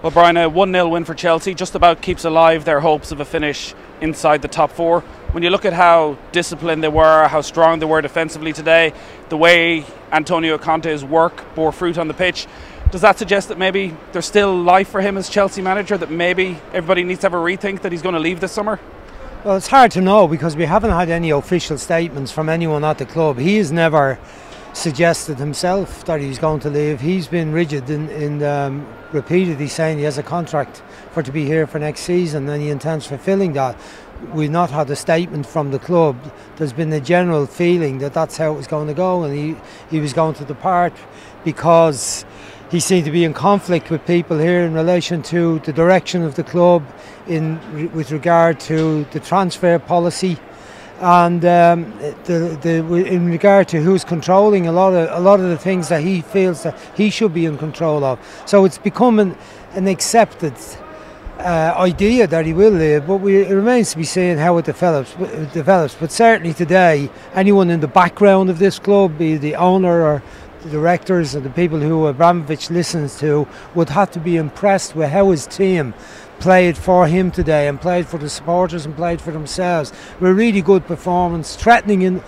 Well, Brian, a 1-0 win for Chelsea just about keeps alive their hopes of a finish inside the top four. When you look at how disciplined they were, how strong they were defensively today, the way Antonio Conte's work bore fruit on the pitch, does that suggest that maybe there's still life for him as Chelsea manager, that maybe everybody needs to have a rethink that he's going to leave this summer? Well, it's hard to know because we haven't had any official statements from anyone at the club. He has never suggested himself that he's going to leave. He's been rigid in repeatedly saying he has a contract to be here for next season and he intends fulfilling that. We've not had a statement from the club. There's been a general feeling that that's how it was going to go, and he was going to depart because he seemed to be in conflict with people here in relation to the direction of the club with regard to the transfer policy and in regard to who's controlling a lot of the things that he feels that he should be in control of. So it's become an accepted idea that he will leave, but it remains to be seen how it develops. But certainly today, anyone in the background of this club, be the owner or the directors and the people who Abramovich listens to, would have to be impressed with how his team played for him today and played for the supporters and played for themselves. A really good performance, threatening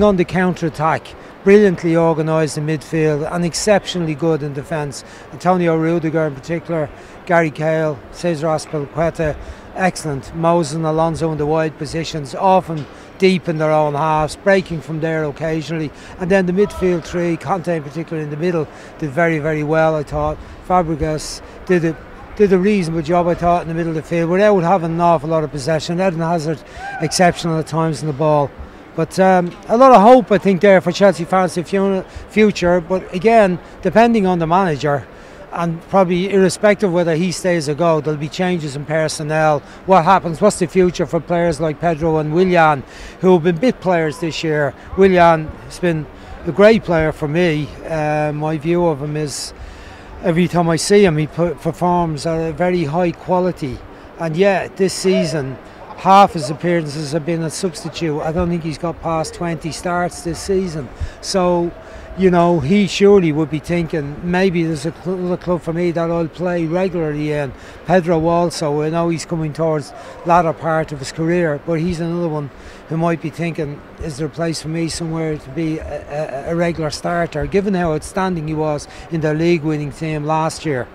on the counter-attack, brilliantly organised in midfield and exceptionally good in defence. Antonio Rudiger in particular, Gary Cahill, Cesar Azpilicueta, excellent. Moses and Alonso in the wide positions, often deep in their own halves, breaking from there occasionally. And then the midfield three, Conte in particular in the middle, did very, very well, I thought. Fabregas did a reasonable job, I thought, in the middle of the field without having an awful lot of possession. Eden Hazard exceptional at times in the ball. But a lot of hope, I think, there for Chelsea fans in the future. But again, depending on the manager, and probably irrespective of whether he stays or go, there'll be changes in personnel. What happens? What's the future for players like Pedro and Willian, who have been bit players this year? Willian has been a great player for me. My view of him is every time I see him, he performs at a very high quality. And yet, this season, half his appearances have been a substitute. I don't think he's got past 20 starts this season. So, you know, he surely would be thinking, maybe there's another club for me that I'll play regularly in. Pedro also, I know he's coming towards the latter part of his career, but he's another one who might be thinking, is there a place for me somewhere to be a regular starter, given how outstanding he was in their league winning team last year.